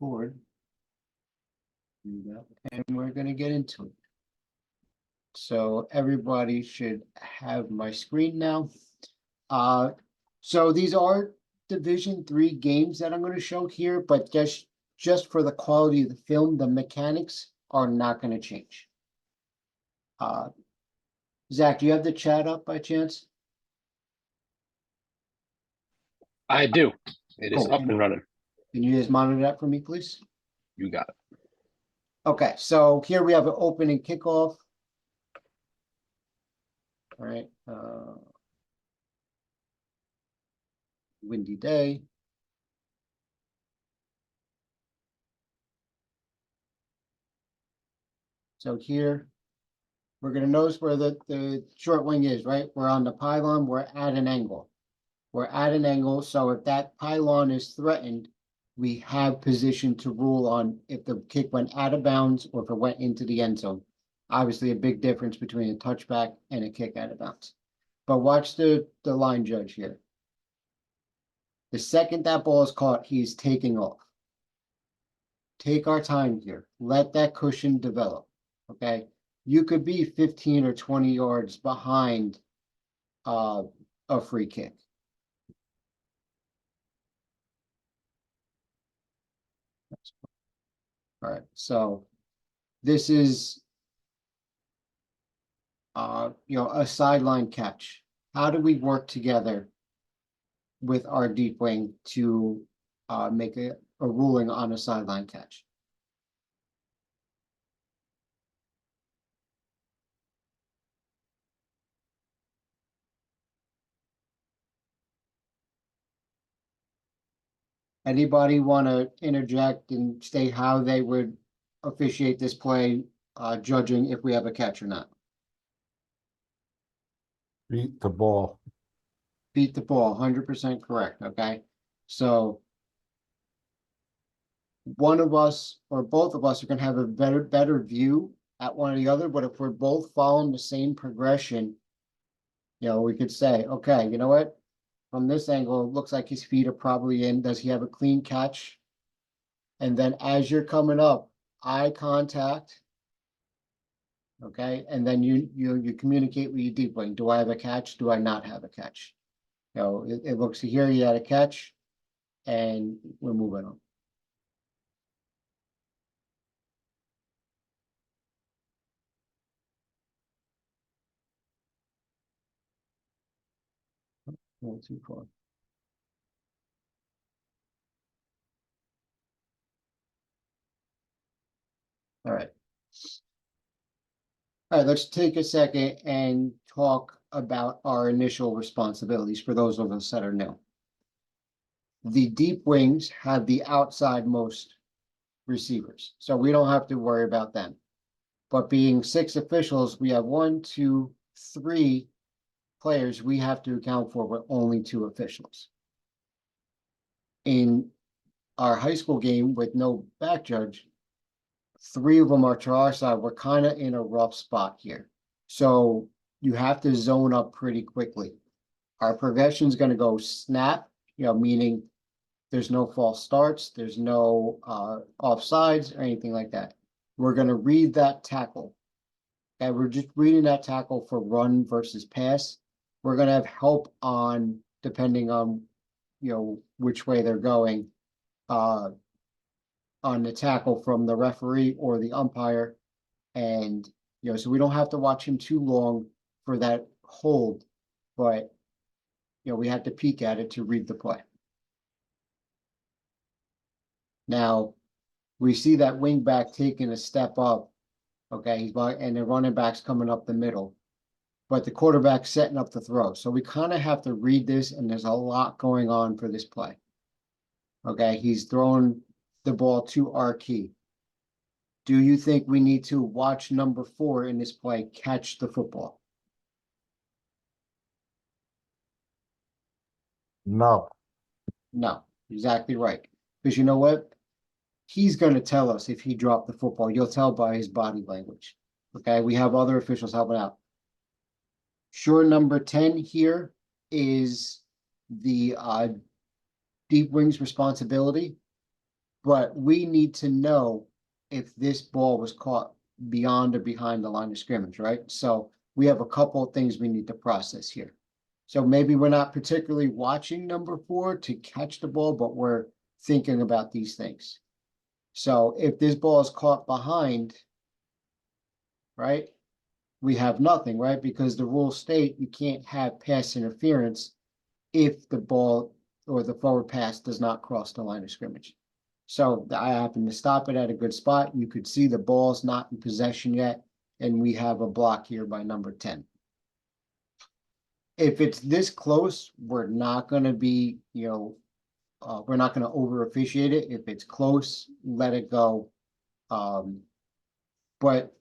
record. And we're gonna get into it. So everybody should have my screen now. So these are Division III games that I'm gonna show here, but just for the quality of the film, the mechanics are not gonna change. Zach, do you have the chat up by chance? I do. It is Cool. up and running. Can you just monitor that for me, please? You got it. Okay, so here we have an opening kickoff. All right. Windy day. So here, we're gonna notice where the short wing is, right? We're on the pylon, we're at an angle. We're at an angle, so if that pylon is threatened, we have position to rule on if the kick went out of bounds or if it went into the end zone. Obviously, a big difference between a touchback and a kick out of bounds. But watch the line judge here. The second that ball is caught, he's taking off. Take our time here. Let that cushion develop, okay? You could be 15 or 20 yards behind a free kick. All right, so this is a sideline catch. How do we work together with our deep wing to make a ruling on a sideline catch? Anybody want to interject and state how they would officiate this play, judging if we have a catch or not? Beat the ball. Beat the ball, 100% correct, okay? So one of us or both of us are gonna have a better view at one or the other, but if we're both following the same progression, we could say, okay, you know what? From this angle, it looks like his feet are probably in. Does he have a clean catch? And then as you're coming up, eye contact. Okay, and then you communicate with your deep wing. Do I have a catch? Do I not have a catch? It looks here you had a catch, and we're moving on. Not too far. All right. All right, let's take a second and talk about our initial responsibilities for those of us that are new. The deep wings have the outside most receivers, so we don't have to worry about them. But being 6 officials, we have 1, 2, 3 players we have to account for with only 2 officials. In our high school game with no back judge, 3 of them are to our side. We're kind of in a rough spot here. So you have to zone up pretty quickly. Our progression is going to go snap, meaning there's no false starts, there's no offsides or anything like that. We're going to read that tackle. Okay, we're just reading that tackle for run versus pass. We're going to have help on, depending on, which way they're going, on the tackle from the referee or the umpire. And, so we don't have to watch him too long for that hold, but, we have to peek at it to read the play. Now, we see that wing back taking a step up. Okay, and the running back's coming up the middle, but the quarterback's setting up the throw. So we kind of have to read this, and there's a lot going on for this play. Okay, he's throwing the ball to our key. Do you think we need to watch number 4 in this play catch the football? No. No, exactly right. Because you know what? He's going to tell us if he dropped the football. You'll tell by his body language. Okay, we have other officials helping out. Sure, number 10 here is the deep wing's responsibility. but we need to know if this ball was caught beyond or behind the line of scrimmage, right? So we have a couple of things we need to process here. So maybe we're not particularly watching number 4 to catch the ball, but we're thinking about these things. So if this ball is caught behind, right, we have nothing, right? Because the rules state you can't have pass interference if the ball or the forward pass does not cross the line of scrimmage. So I happen to stop it at a good spot. You could see the ball's not in possession yet, and we have a block here by number 10. If it's this close, we're not gonna be, we're not gonna over officiate it. If it's close, let it go. But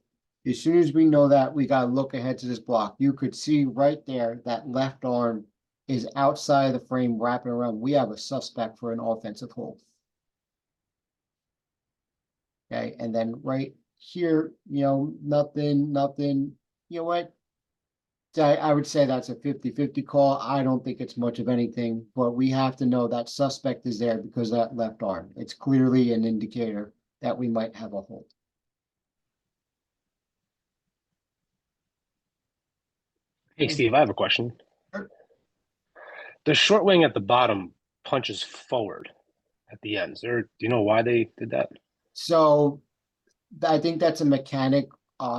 as soon as we know that, we gotta look ahead to this block. You could see right there that left arm is outside of the frame wrapping around. We have a suspect for an offensive hold. Okay, and then right here, nothing, you know what? I would say that's a 50-50 call. I don't think it's much of anything, but we have to know that suspect is there because of that left arm. It's clearly an indicator that we might have a hold. Hey, Steve, I have a question. Sure. The short wing at the bottom punches forward at the ends. Do you know why they did that? So I think that's a mechanic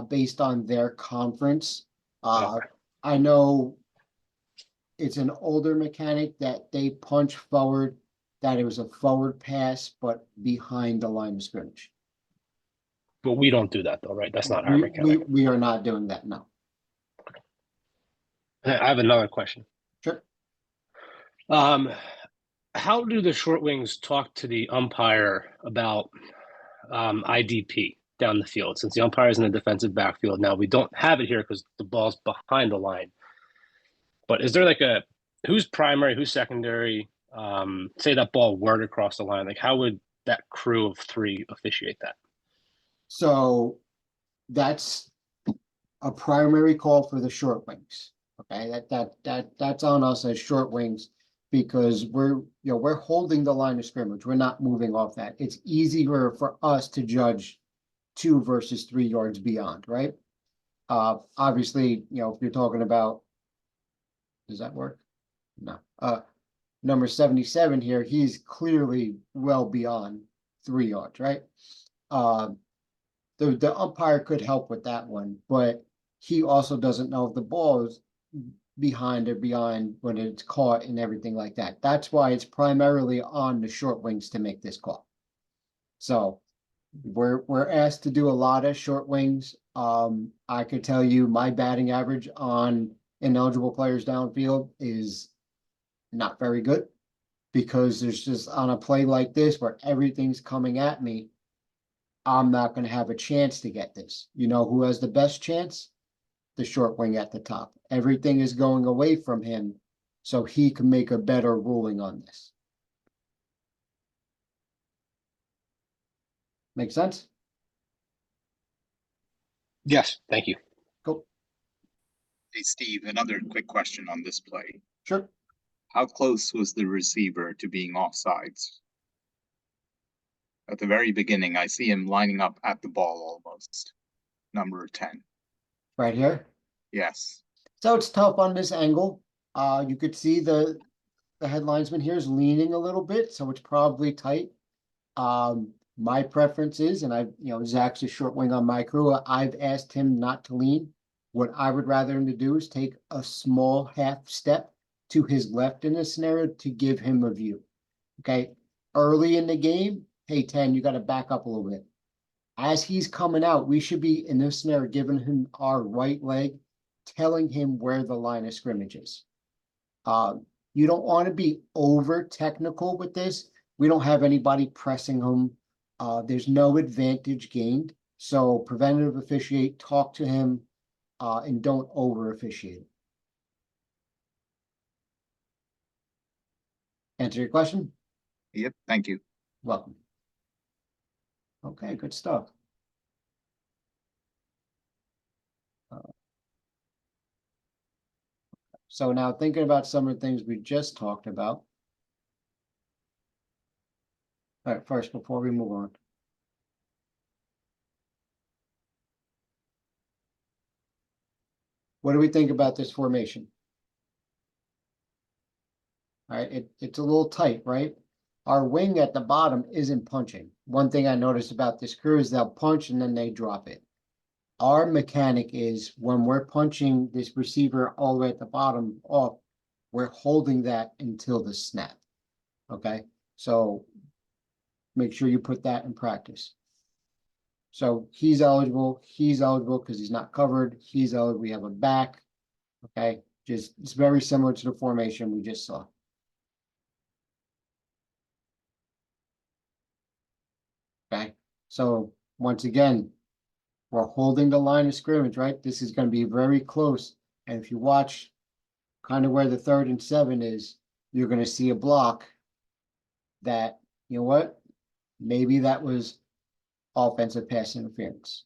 based on their conference. Okay. I know it's an older mechanic that they punch forward, that it was a forward pass, but behind the line of scrimmage. But we don't do that though, right? That's not our mechanic. We are not doing that, no. I have another question. Sure. How do the short wings talk to the umpire about IDP down the field? Since the umpire is in the defensive backfield now, we don't have it here because the ball's behind the line. But is there like who's primary, who's secondary? Say that ball were to cross the line, like how would that crew of 3 officiate that? So that's a primary call for the short wings. Okay, that's on us as short wings because we're holding the line of scrimmage. We're not moving off that. It's easier for us to judge 2 versus 3 yards beyond, right? Obviously, if you're talking about, does that work? No. Number 77 here, he's clearly well beyond 3 yards, right? The umpire could help with that one, but he also doesn't know if the ball is behind or beyond when it's caught and everything like that. That's why it's primarily on the short wings to make this call. So we're asked to do a lot of short wings. I could tell you my batting average on ineligible players downfield is not very good because there's just on a play like this where everything's coming at me, I'm not going to have a chance to get this. You know who has the best chance? The short wing at the top. Everything is going away from him, so he can make a better ruling on this. Make sense? Yes, thank you. Cool. Hey, Steve, another quick question on this play. Sure. How close was the receiver to being offsides? At the very beginning, I see him lining up at the ball almost. Number 10. Right here. Yes. So it's tough on this angle. You could see the head linesman here is leaning a little bit, so it's probably tight. My preference is, and Zach's a short wing on my crew. I've asked him not to lean. What I would rather him to do is take a small half step to his left in this scenario to give him a view. Okay. Early in the game, hey, 10, you got to back up a little bit. As he's coming out, we should be in this scenario giving him our right leg, telling him where the line of scrimmage is. You don't want to be over technical with this. We don't have anybody pressing him. There's no advantage gained. So preventative officiate, talk to him, and don't over officiate. Answer your question? Yep. Thank you. Welcome. Okay, good stuff. So now thinking about some of the things we just talked about. All right, first, before we move on. What do we think about this formation? All right, it's a little tight, right? Our wing at the bottom isn't punching. One thing I noticed about this crew is they'll punch and then they drop it. Our mechanic is when we're punching this receiver all the way at the bottom off, we're holding that until the snap. Okay, so make sure you put that in practice. So he's eligible because he's not covered. He's eligible, we have a back. Okay, just it's very similar to the formation we just saw. Okay, so once again, we're holding the line of scrimmage, right? This is going to be very close. And if you watch kind of where the 3rd and 7 is, you're going to see a block that, you know what? Maybe that was offensive pass interference.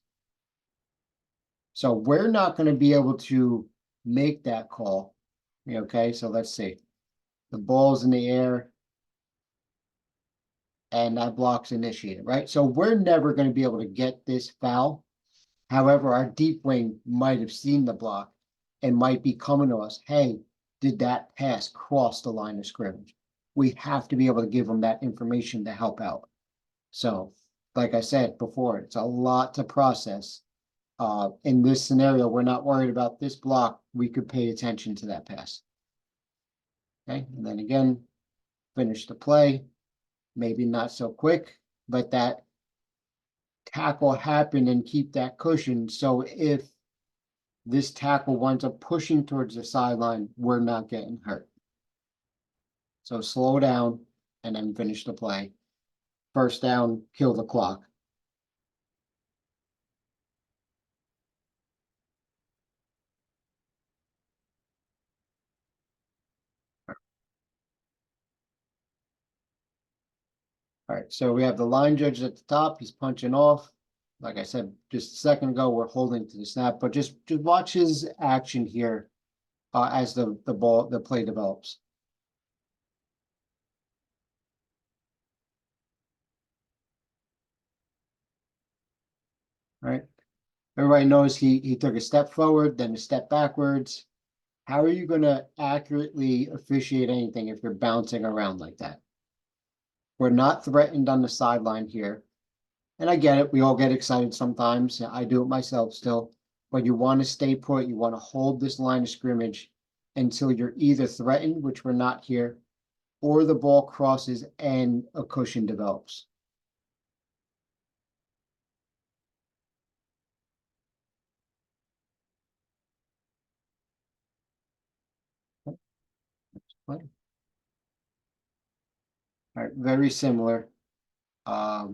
So we're not going to be able to make that call. Okay, so let's see. The ball's in the air and that block's initiated, right? So we're never going to be able to get this foul. However, our deep wing might have seen the block and might be coming to us. Hey, did that pass cross the line of scrimmage? We have to be able to give them that information to help out. So, like I said before, it's a lot to process. In this scenario, we're not worried about this block. We could pay attention to that pass. Okay, and then again, finish the play. Maybe not so quick, but that tackle happen and keep that cushion. So if this tackle winds up pushing towards the sideline, we're not getting hurt. So slow down and then finish the play. First down, kill the clock. All right, so we have the line judge at the top. He's punching off. Like I said just a second ago, we're holding to the snap, but just watch his action here as the play develops. All right, everybody knows he took a step forward, then a step backwards. How are you going to accurately officiate anything if you're bouncing around like that? We're not threatened on the sideline here. And I get it. We all get excited sometimes. I do it myself still. But you want to stay put. You want to hold this line of scrimmage until you're either threatened, which we're not here, or the ball crosses and a cushion develops. All right, very similar. I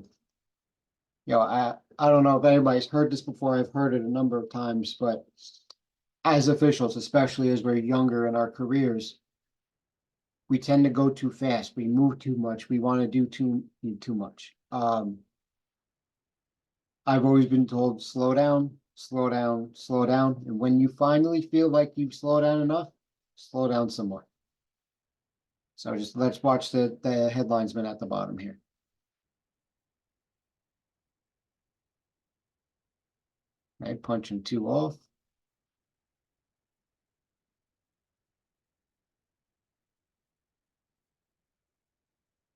don't know if anybody's heard this before. I've heard it a number of times, but as officials, especially as we're younger in our careers, we tend to go too fast. We move too much. We want to do too much. I've always been told, slow down, slow down, slow down. And when you finally feel like you've slowed down enough, slow down some more. So just let's watch the headlinesman at the bottom here. Right, punching 2 off.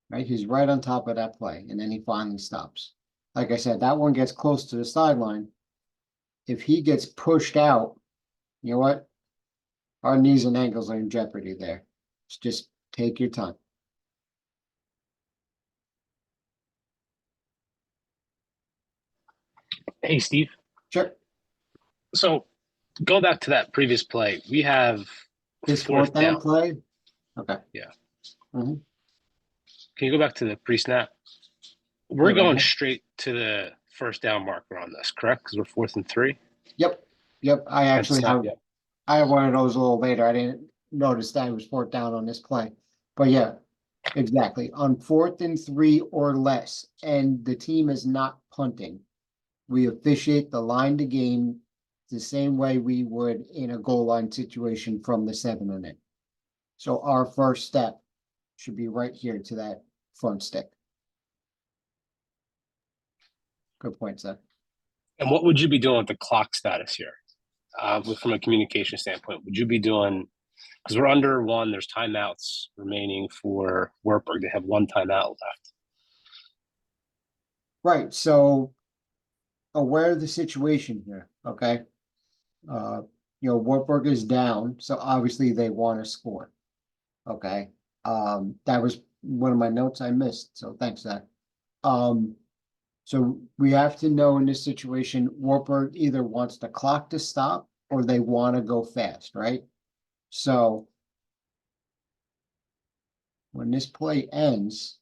Right, he's right on top of that play, and then he finally stops. Like I said, that one gets close to the sideline. If he gets pushed out, you know what? Our knees and ankles are in jeopardy there. Just take your time. Hey, Steve. Sure. So going back to that previous play, we have This 4th fourth down down. play. Okay. Yeah. Mhm. Can you go back to the pre-snap? We're Yeah, going okay. straight to the first down marker on this, correct? Because we're 4th and 3. Yep. I actually snap, have yeah. I have one of those a little later. I didn't notice that it was 4th down on this play. But yeah, exactly. On 4th and 3 or less, and the team is not punting, we officiate the line to gain the same way we would in a goal line situation from the 7 and in. So our first step should be right here to that front stick. Good point, Seth. And what would you be doing with the clock status here? From a communication standpoint, would you be doing, because we're under one, there's timeouts remaining for Wartburg. They have one timeout left. Right, so aware of the situation here, okay? Wartburg is down, so obviously they want to score. Okay, that was one of my notes I missed, so thanks, Zach. So we have to know in this situation, Wartburg either wants the clock to stop or they want to go fast, right? So when this play ends,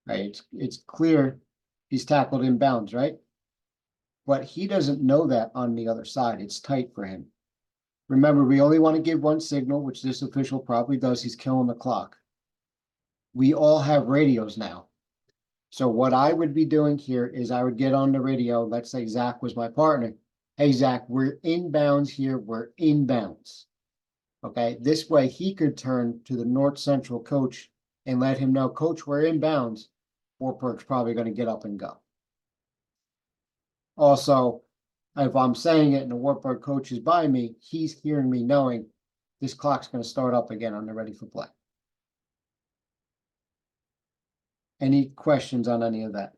right, it's clear he's tackled in bounds, right? But he doesn't know that on the other side. It's tight for him. Remember, we only want to give one signal, which this official probably does. He's killing the clock. We all have radios now. So what I would be doing here is I would get on the radio. Let's say Zach was my partner. Hey, Zach, we're in bounds here. We're in bounds. Okay, this way he could turn to the North Central coach and let him know, Coach, we're in bounds. Wartburg's probably going to get up and go. Also, if I'm saying it and the Wartburg coach is by me, he's hearing me knowing this clock's going to start up again on the ready for play. Any questions on any of that?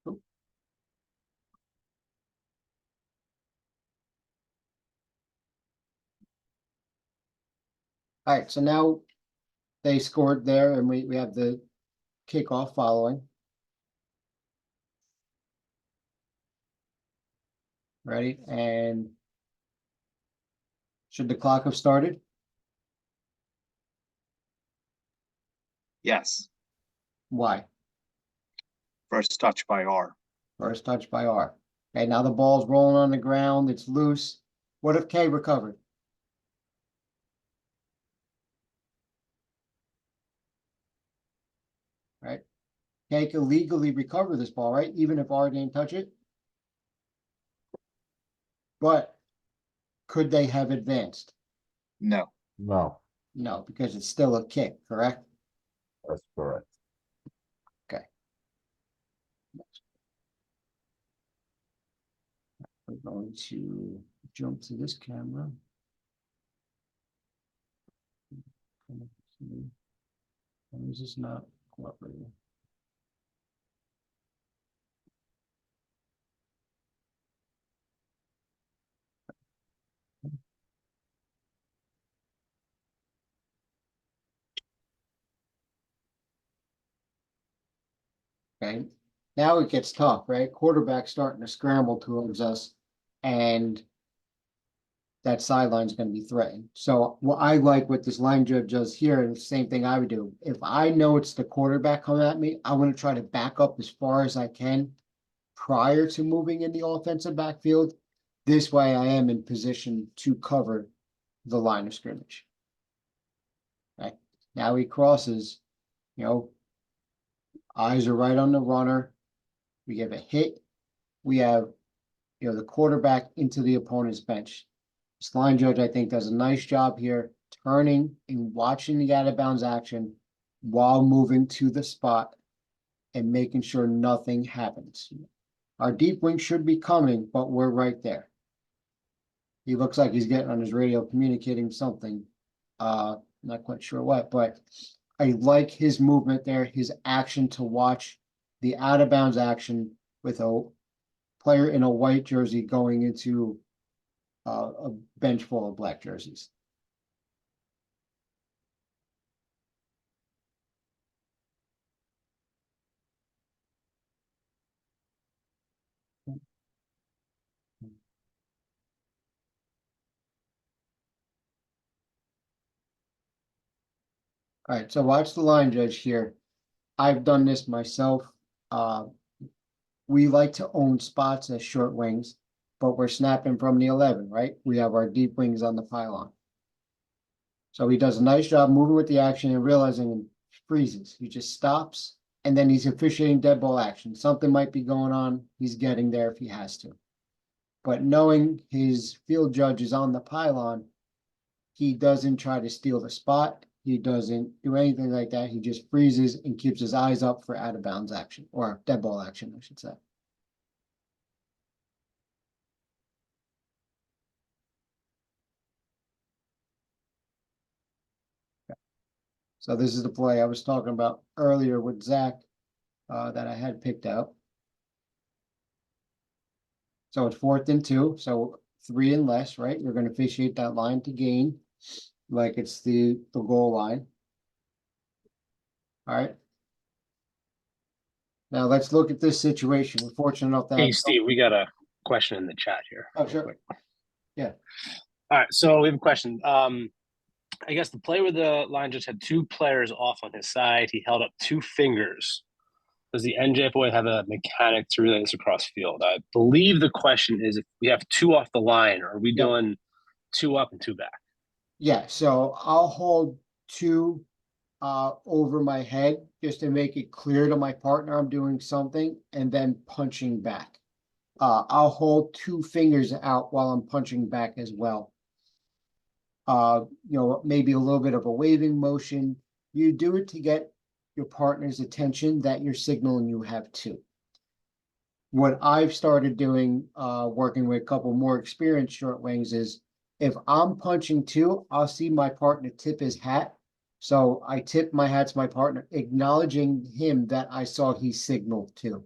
All right, so now they scored there and we have the kickoff following. Ready? And should the clock have started? Yes, Why? first touch by R. First touch by R. Okay, now the ball's rolling on the ground. It's loose. What if K recovered? Right? K can legally recover this ball, right? Even if R didn't touch it. But could they have advanced? No, No, No, because it's still a kick, correct? that's correct. We're going to jump to this camera. Why is this not cooperating? Okay, now it gets tough, right? Quarterback starting to scramble towards us, and that sideline's going to be threatened. So what I like what this line judge does here, and the same thing I would do. If I know it's the quarterback coming at me, I want to try to back up as far as I can prior to moving in the offensive backfield. This way I am in position to cover the line of scrimmage. Okay, now he crosses, eyes are right on the runner. We give a hit. We have, the quarterback into the opponent's bench. This line judge, I think, does a nice job here, turning and watching the out of bounds action while moving to the spot and making sure nothing happens. Our deep wing should be coming, but we're right there. He looks like he's getting on his radio communicating something. Not quite sure what, but I like his movement there, his action to watch the out of bounds action with a player in a white jersey going into a bench full of black jerseys. All right, so watch the line judge here. I've done this myself. We like to own spots as short wings, but we're snapping from the 11, right? We have our deep wings on the pylon. So he does a nice job moving with the action and realizing and freezes. He just stops, and then he's officiating dead ball action. Something might be going on. He's getting there if he has to. But knowing his field judge is on the pylon, he doesn't try to steal the spot. He doesn't do anything like that. He just freezes and keeps his eyes up for out of bounds action or dead ball action, I should say. So this is the play I was talking about earlier with Zach that I had picked out. So it's 4th and 2, so 3 and less, right? You're going to officiate that line to gain, like it's the goal line. All right. Now let's look at this situation. We're fortunate enough to Hey, have. Steve, we got a question in the chat here. Oh, real sure. quick. Yeah. All right, so we have a question. I guess the play where the line just had 2 players off on his side, he held up 2 fingers. Does the NJFOA have a mechanic to relay this across field? I believe the question is if we have 2 off the line, are we Yep. doing 2 up and 2 back? Yeah, so I'll hold 2 over my head just to make it clear to my partner I'm doing something and then punching back. I'll hold 2 fingers out while I'm punching back as well. Maybe a little bit of a waving motion. You do it to get your partner's attention that you're signaling you have 2. What I've started doing, working with a couple more experienced short wings is if I'm punching 2, I'll see my partner tip his hat. So I tip my hat to my partner, acknowledging him that I saw he signaled 2.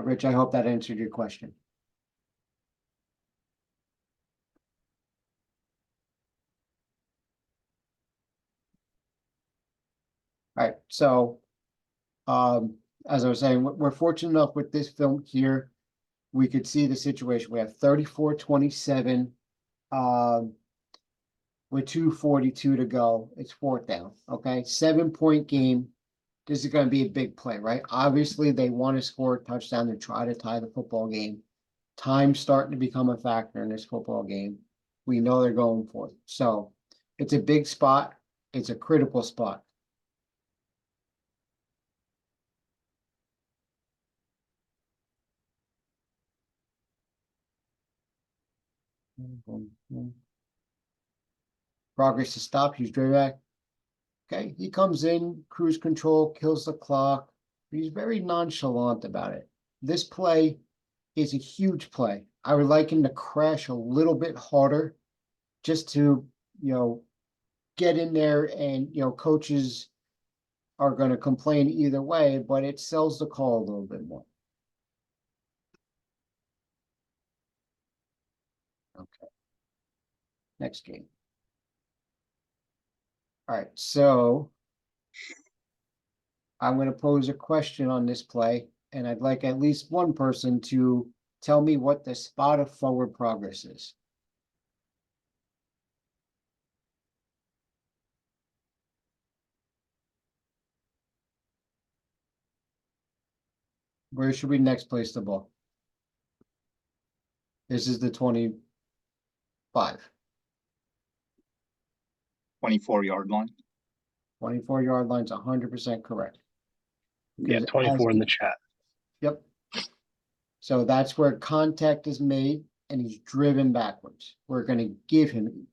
Rich, I hope that answered your question. All right, so as I was saying, we're fortunate enough with this film here. We could see the situation. We have 34-27 with 2:42 to go. It's 4th down. Okay, 7-point game. This is going to be a big play, right? Obviously, they want to score a touchdown to try to tie the football game. Time's starting to become a factor in this football game. We know they're going for it. So it's a big spot. It's a critical spot. Progress to stop. He's straight back. Okay, he comes in, cruise control, kills the clock. He's very nonchalant about it. This play is a huge play. I would like him to crash a little bit harder just to, get in there and, coaches are going to complain either way, but it sells the call a little bit more. Okay. Next game. All right, so I'm going to pose a question on this play, and I'd like at least one person to tell me what the spot of forward progress is. Where should we next place the ball? This is the 25. 24-yard line. 24-yard line's 100% correct. Yeah, Because 24 as- in the chat. Yep. So that's where contact is made and he's driven backwards. We're going to give him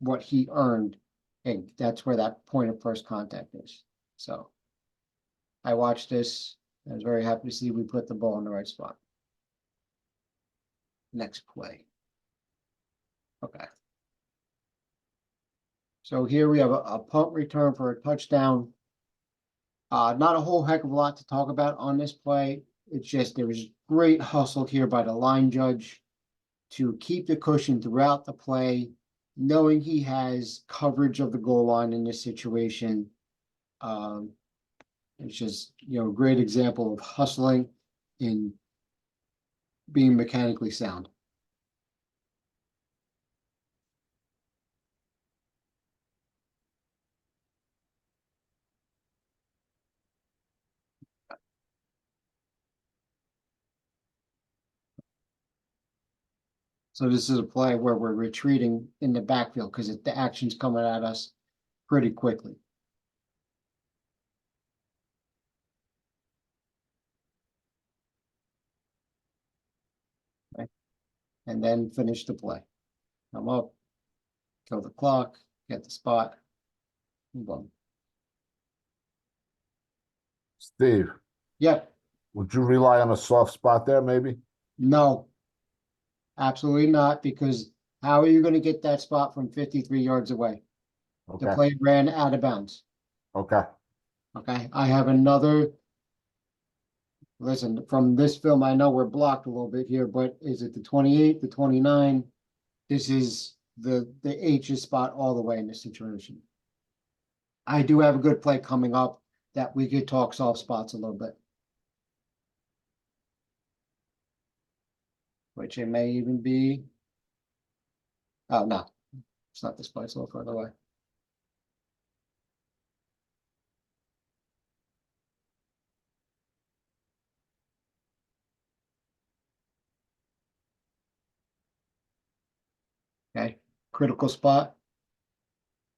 what he earned, and that's where that point of first contact is. So I watched this. I was very happy to see we put the ball in the right spot. Next play. Okay. So here we have a punt return for a touchdown. Not a whole heck of a lot to talk about on this play. It's just there was great hustle here by the line judge to keep the cushion throughout the play, knowing he has coverage of the goal line in this situation. It's just, a great example of hustling and being mechanically sound. So this is a play where we're retreating in the backfield because the action's coming at us pretty quickly. Okay. And then finish the play. I'm up. kill the clock, get the spot, move on. Steve, Yep, would you rely on a soft spot there, maybe? no. Absolutely not, because how are you gonna get that spot from 53 yards away? The Okay, play ran out of bounds. okay. Okay, I have another. Listen, from this film, I know we're blocked a little bit here, but is it the 28, the 29? This is the H's spot all the way in this situation. I do have a good play coming up that we could talk soft spots a little bit. Which it may even be. Oh, no, it's not this play, it's a little further away. Okay, critical spot.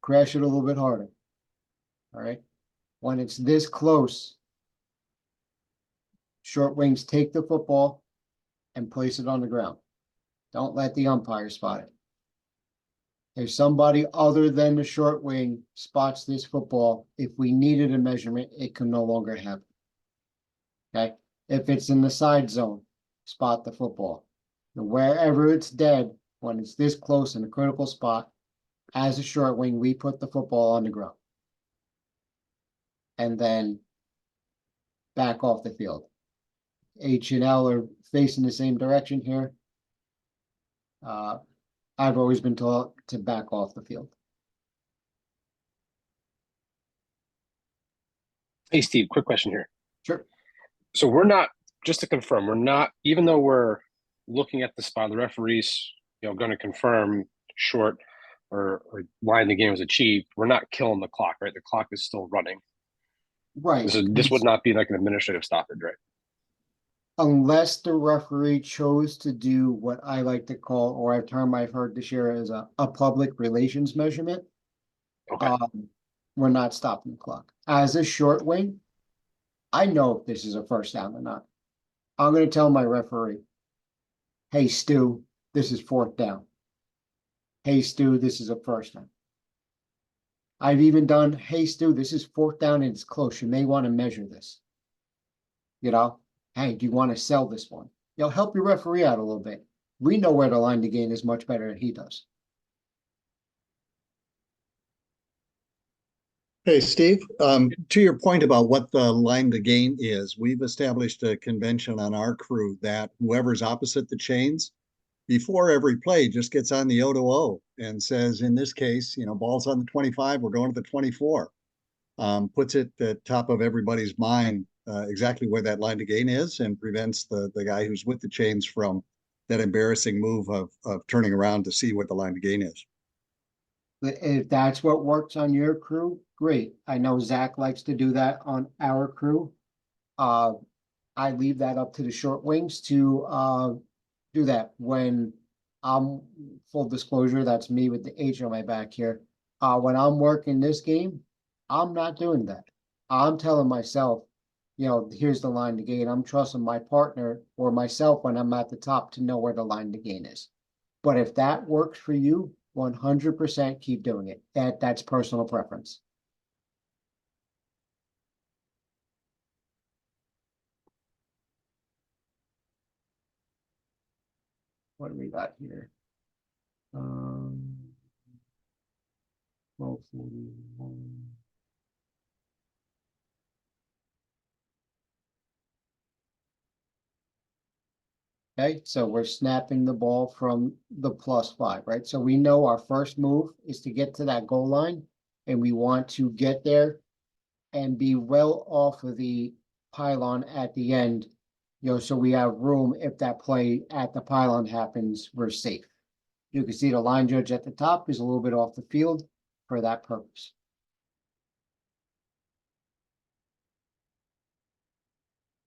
Crash it a little bit harder. All right, when it's this close, short wings take the football and place it on the ground. Don't let the umpire spot it. If somebody other than the short wing spots this football, if we needed a measurement, it can no longer happen. Okay, if it's in the side zone, spot the football. And wherever it's dead, when it's this close in a critical spot, as a short wing, we put the football on the ground. And then back off the field. H and L are facing the same direction here. I've always been taught to back off the field. Hey, Steve, quick question here. Sure. So we're not, just to confirm, we're not, even though we're looking at the spot, the referee's, going to confirm short or line the game was achieved, we're not killing the clock, right? The clock is still running. Right. This would not be like an administrative stoppage, right? Unless the referee chose to do what I like to call, or a term I've heard this year, as a public relations measurement. Okay. We're not stopping the clock. As a short wing, I know if this is a first down or not. I'm gonna tell my referee, hey, Stu, this is fourth down. Hey, Stu, this is a first down. I've even done, hey, Stu, this is fourth down and it's close. You may want to measure this. Hey, do you want to sell this one? Help your referee out a little bit. We know where the line to gain is much better than he does. Hey, Steve, to your point about what the line to gain is, we've established a convention on our crew that whoever's opposite the chains, before every play, just gets on the 0-0 and says, in this case, ball's on the 25, we're going to the 24. Puts it at the top of everybody's mind exactly where that line to gain is, and prevents the guy who's with the chains from that embarrassing move of turning around to see what the line to gain is. If that's what works on your crew, great. I know Zach likes to do that on our crew. I leave that up to the short wings to do that. When full disclosure, that's me with the H on my back here. When I'm working this game, I'm not doing that. I'm telling myself, here's the line to gain. I'm trusting my partner or myself when I'm at the top to know where the line to gain is. But if that works for you, 100% keep doing it. That's personal preference. What do we got here? 1241. Okay, so we're snapping the ball from the +5, right? So we know our first move is to get to that goal line, and we want to get there and be well off of the pylon at the end, so we have room if that play at the pylon happens, we're safe. You can see the line judge at the top is a little bit off the field for that purpose.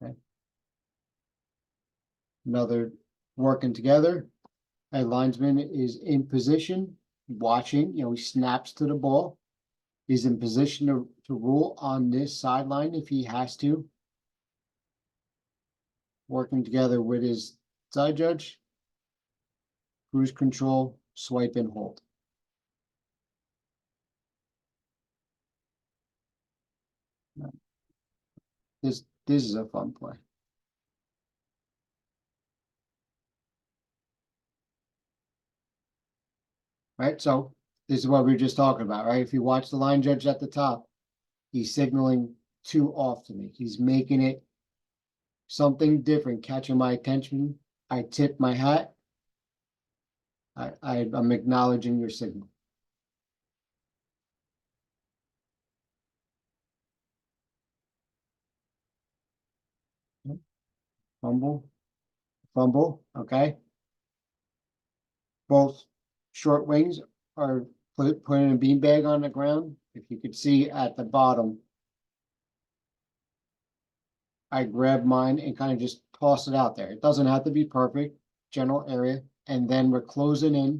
Okay. Another working together. A linesman is in position, watching, he snaps to the ball. He's in position to rule on this sideline if he has to. Working together with his side judge. Cruise control, swipe and hold. This is a fun play. Right, so this is what we were just talking about, right? If you watch the line judge at the top, he's signaling too off to me. He's making it something different, catching my attention. I tip my hat. I'm acknowledging your signal. Fumble, okay. Both short wings are putting a beanbag on the ground. If you could see at the bottom, I grab mine and kind of just toss it out there. It doesn't have to be perfect, general area, and then we're closing in.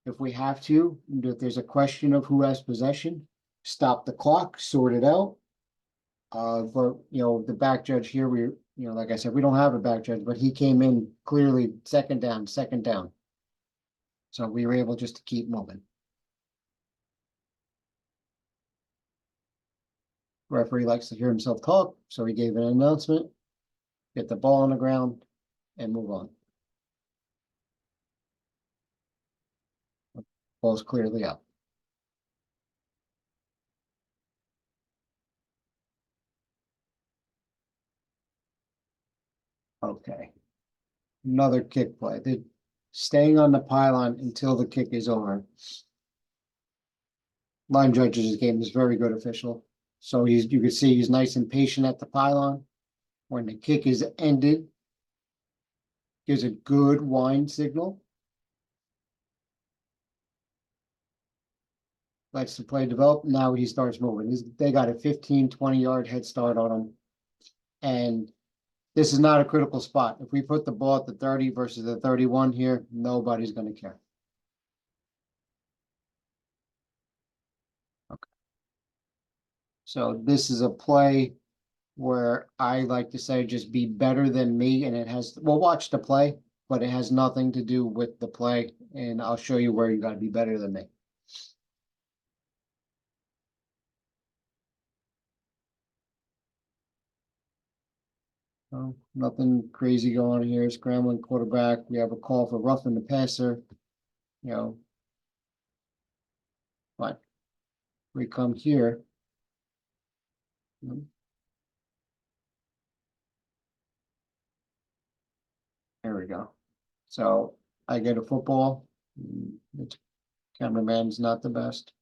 If we have to, if there's a question of who has possession, stop the clock, sort it out. But the back judge here, like I said, we don't have a back judge, but he came in clearly second down. So we were able just to keep moving. Referee likes to hear himself talk, so he gave an announcement, get the ball on the ground, and move on. Ball's clearly out. Okay. Another kick play. They're staying on the pylon until the kick is over. Line judge's game is very good official. So you can see he's nice and patient at the pylon. When the kick is ended, gives a good wind signal. Lets the play develop. Now he starts moving. They got a 15, 20-yard head start on him. And this is not a critical spot. If we put the ball at the 30 versus the 31 here, nobody's going to care. Okay. So this is a play where I like to say just be better than me, and it has, we'll watch the play, but it has nothing to do with the play, and I'll show you where you got to be better than me. So nothing crazy going on here. Scrambling quarterback. We have a call for roughing the passer. But we come here. There we go. So I get a football. The cameraman's not the best.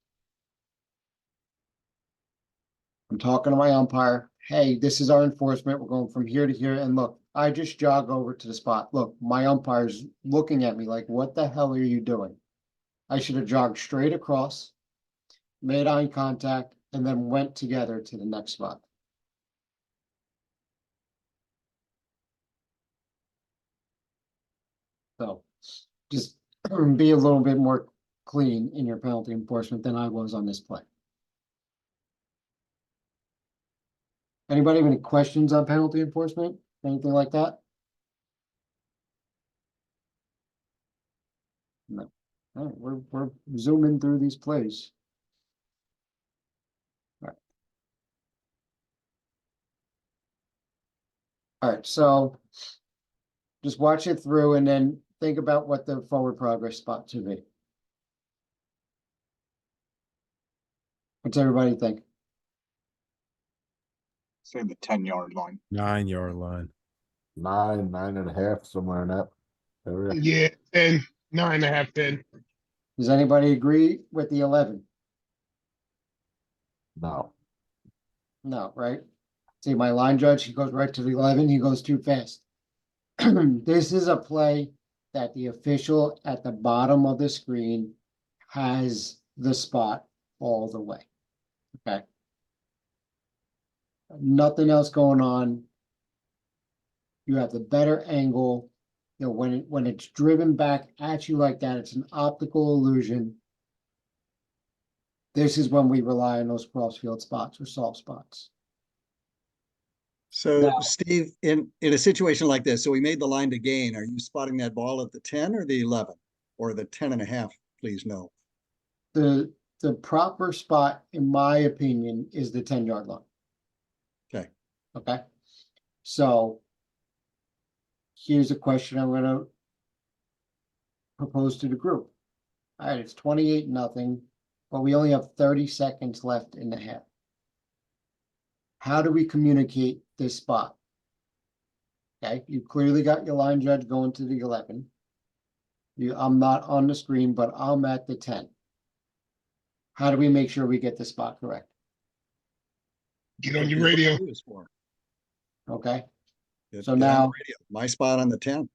I'm talking to my umpire. Hey, this is our enforcement. We're going from here to here. And look, I just jog over to the spot. Look, my umpire's looking at me like, what the hell are you doing? I should have jogged straight across, made eye contact, and then went together to the next spot. So just be a little bit more clean in your penalty enforcement than I was on this play. Anybody have any questions on penalty enforcement? Anything like that? No. All right, we're zooming through these plays. All right, so just watch it through and then think about what the forward progress spot should be. What's everybody think? Say the 10-yard line. 9-yard line. 9.5, somewhere in that area. Yeah, 10, 9.5, 10. Does anybody agree with the 11? No. No, right? See, my line judge, he goes right to the 11. He goes too fast. This is a play that the official at the bottom of the screen has the spot all the way. Okay. Nothing else going on. You have the better angle. When it's driven back at you like that, it's an optical illusion. This is when we rely on those crossfield spots or soft spots. So Now- Steve, in a situation like this, so we made the line to gain, are you spotting that ball at the 10 or the 11 or the 10.5, please no? The proper spot, in my opinion, is the 10-yard line. Okay. Okay, so here's a question I'm gonna propose to the group. All right, it's 28-0, but we only have 30 seconds left in the half. How do we communicate this spot? Okay, you clearly got your line judge going to the 11. I'm not on the screen, but I'm at the 10. How do we make sure we get the spot correct? Get on your radio. Okay, Get So on the now- radio. My spot on the 10.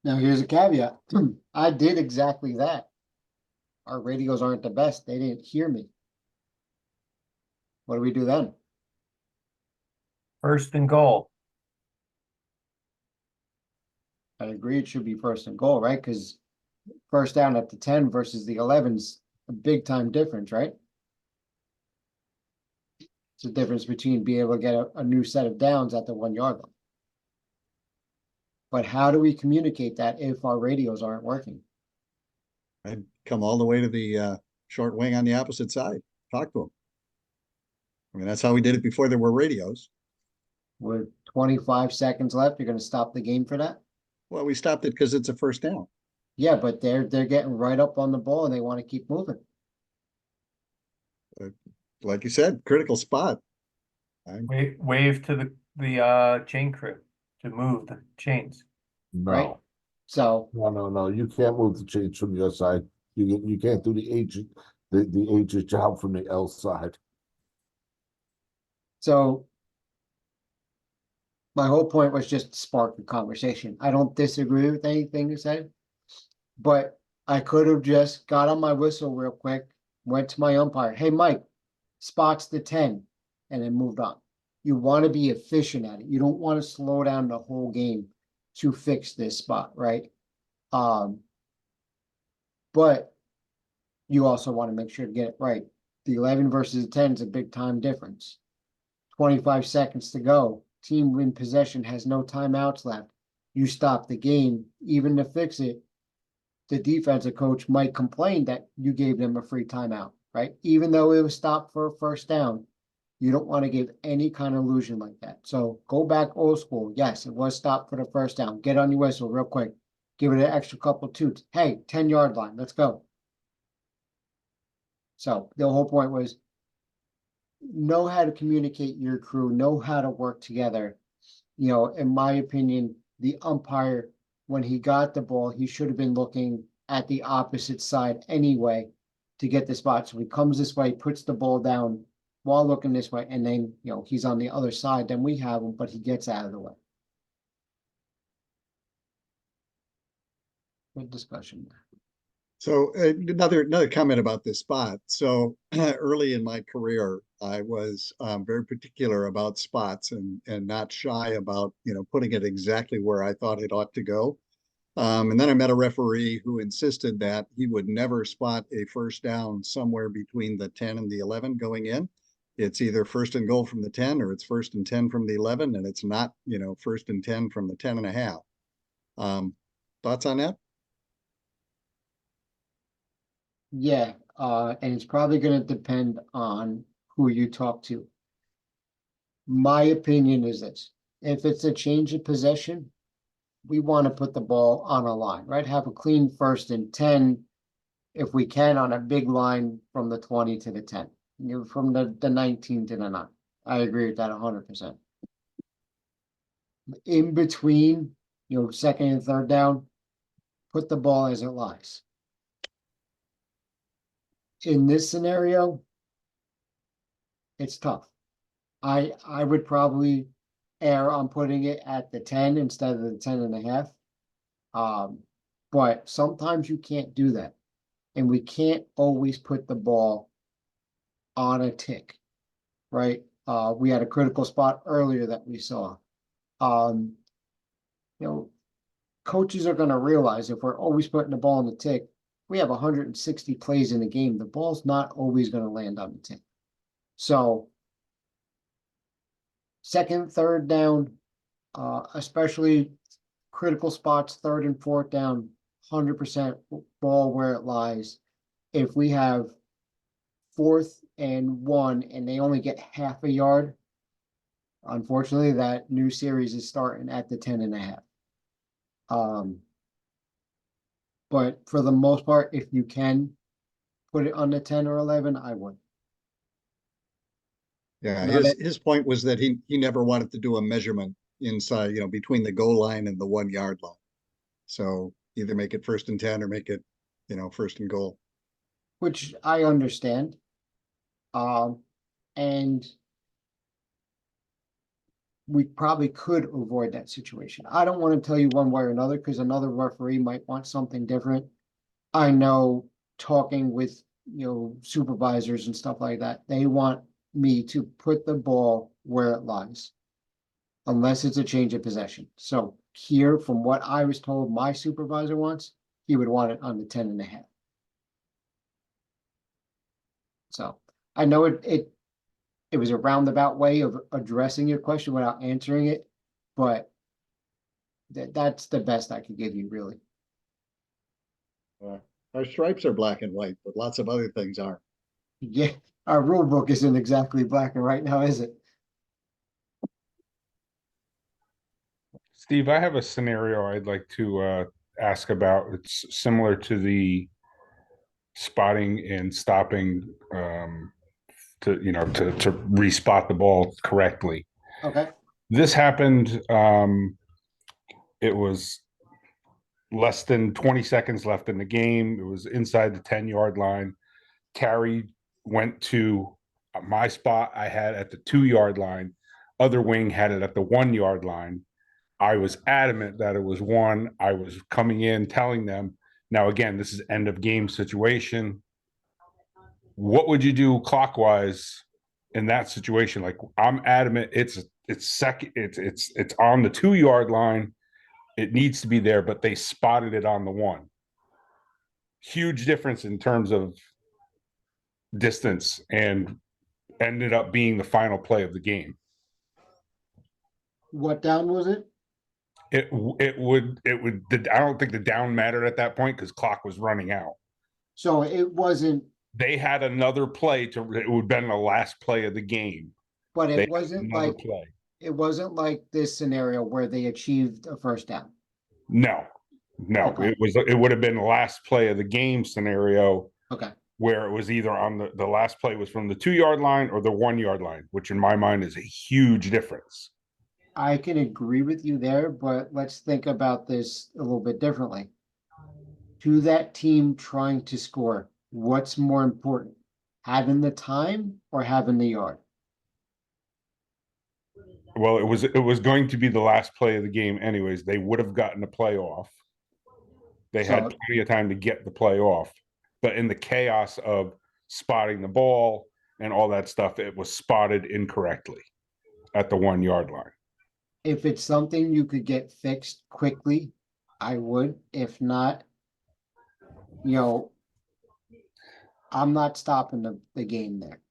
now here's a caveat. I did exactly that. Our radios aren't the best. They didn't hear me. What do we do then? First and goal. I agree it should be first and goal, right? Because first down at the 10 versus the 11's a big time difference, right? It's a difference between being able to get a new set of downs at the 1 yard line. But how do we communicate that if our radios aren't working? I'd come all the way to the short wing on the opposite side. Talk to them. I mean, that's how we did it before there were radios. With 25 seconds left, you're gonna stop the game for that? Well, we stopped it because it's a first down. Yeah, but they're getting right up on the ball and they want to keep moving. Like you said, critical spot. Wave to the chain crew to move the chains. Right. No, So no, you can't move the chains from your side. You can't do the agent, the agent job from the L side. So my whole point was just to spark a conversation. I don't disagree with anything you said, but I could have just got on my whistle real quick, went to my umpire, hey, Mike, spots the 10, and then moved on. You want to be efficient at it. You don't want to slow down the whole game to fix this spot, right? But you also want to make sure to get it right. The 11 versus the 10 is a big time difference. 25 seconds to go. Team in possession has no timeouts left. You stop the game, even to fix it. The defensive coach might complain that you gave them a free timeout, right? Even though it was stopped for a first down, you don't want to give any kind of illusion like that. So go back old school. Yes, it was stopped for the first down. Get on your whistle real quick. Give it an extra couple toots. Hey, 10-yard line, let's go. So the whole point was know how to communicate your crew, know how to work together. You know, in my opinion, the umpire, when he got the ball, he should have been looking at the opposite side anyway to get the spot. So he comes this way, puts the ball down while looking this way, and then, you know, he's on the other side than we have him, but he gets out of the way. Good discussion. So another comment about this spot. So early in my career, I was very particular about spots and not shy about, putting it exactly where I thought it ought to go. And then I met a referee who insisted that he would never spot a first down somewhere between the 10 and the 11 going in. It's either first and goal from the 10 or it's first and 10 from the 11, and it's not, first and 10 from the 10 and a half. Thoughts on that? Yeah, and it's probably going to depend on who you talk to. My opinion is this: if it's a change of possession, we want to put the ball on a line, right? Have a clean first and 10, if we can, on a big line from the 20 to the 10, from the 19 to the 9. I agree with that 100%. In between, second and third down, put the ball as it lies. In this scenario, it's tough. I would probably err on putting it at the 10 instead of the 10 and a half. But sometimes you can't do that. And we can't always put the ball on a tick, right? We had a critical spot earlier that we saw. Coaches are going to realize if we're always putting the ball on the tick, we have 160 plays in the game. The ball's not always going to land on the tick. So second, third down, especially critical spots, third and fourth down, 100% ball where it lies. If we have fourth 1 and they only get half a yard, unfortunately, that new series is starting at the 10.5. But for the most part, if you can put it on the 10 or 11, I would. Yeah, Not his point was that he never wanted to do a measurement inside, between the goal line and the 1 yard line. So either make it 1st and 10 or make it, 1st and goal. Which I understand. And we probably could avoid that situation. I don't want to tell you one way or another because another referee might want something different. I know talking with, supervisors and stuff like that, they want me to put the ball where it lies. Unless it's a change of possession. So here, from what I was told my supervisor wants, he would want it on the 10.5. So I know it was a roundabout way of addressing your question without answering it, but that's the best I could give you, really. Our stripes are black and white, but lots of other things aren't. Yeah, our rule book isn't exactly black and white now, is it? Steve, I have a scenario I'd like to ask about. It's similar to the spotting and stopping to respot the ball correctly. Okay. This happened. It was less than 20 seconds left in the game. It was inside the 10-yard line. Carrie went to my spot I had at the 2-yard line. Other wing had it at the 1-yard line. I was adamant that it was 1. I was coming in telling them, now again, this is end of game situation. What would you do clockwise in that situation? Like, I'm adamant it's second, it's on the 2-yard line. It needs to be there, but they spotted it on the 1. Huge difference in terms of distance, and ended up being the final play of the game. What down was it? It would I don't think the down mattered at that point because clock was running out. So it wasn't, They had another play it would have been the last play of the game. but They it had wasn't another like, play. it wasn't like this scenario where they achieved a first down. No, Okay. it would have been the last play of the game scenario Okay. where it was either on the last play was from the 2-yard line or the 1-yard line, which in my mind is a huge difference. I can agree with you there, but let's think about this a little bit differently. To that team trying to score, what's more important? Having the time or having the yard? Well, it was going to be the last play of the game anyways. They would have gotten the play off. They had So- plenty of time to get the play off. But in the chaos of spotting the ball and all that stuff, it was spotted incorrectly at the 1-yard line. If it's something you could get fixed quickly, I would. If not, I'm not stopping the game there.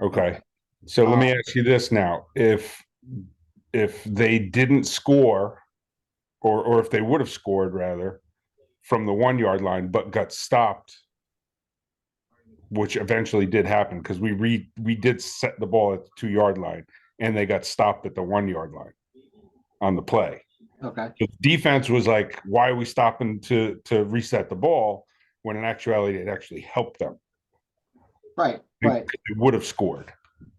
Okay. So let me ask you this now. If they didn't score, or if they would have scored rather, from the 1-yard line, but got stopped, which eventually did happen because we did set the ball at the 2-yard line and they got stopped at the 1-yard line on the play. Okay. The defense was like, why are we stopping to reset the ball, when in actuality it actually helped them. Right. But They would have scored.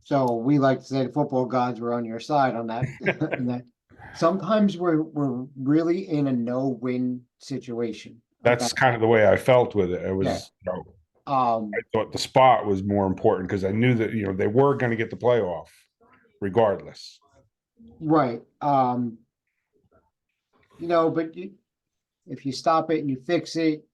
so we like to say the football gods were on your side on that. on that. Sometimes we're really in a no-win situation. That's kind of the way I felt with it. It was, I thought the spot was more important because I knew that, they were going to get the playoff regardless. Right. But if you stop it and you fix it,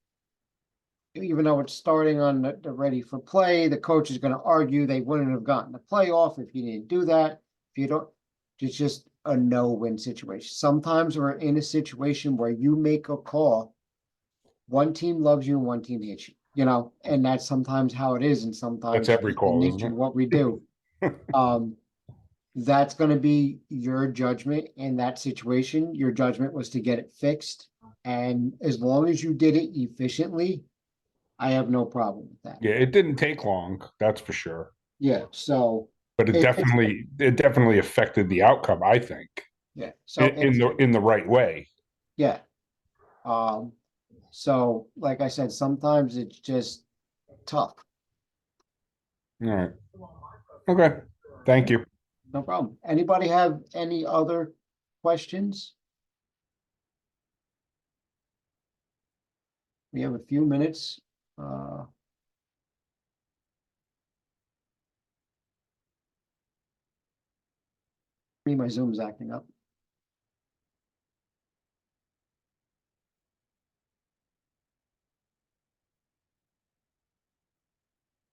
even though it's starting on the ready for play, the coach is going to argue they wouldn't have gotten the playoff if you didn't do that. If you don't, it's just a no-win situation. Sometimes we're in a situation where you make a call, one team loves you and one team hates you, and that's sometimes how it is. And sometimes That's every it's the call, nature isn't of it? what we do. That's going to be your judgment in that situation. Your judgment was to get it fixed. And as long as you did it efficiently, I have no problem with that. Yeah, it didn't take long, that's for sure. Yeah, so, But it It's- definitely affected the outcome, I think, yeah, so in the right way. yeah. So like I said, sometimes it's just tough. All right. Okay, thank you. No problem. Anybody have any other questions? We have a few minutes. My Zoom's acting up.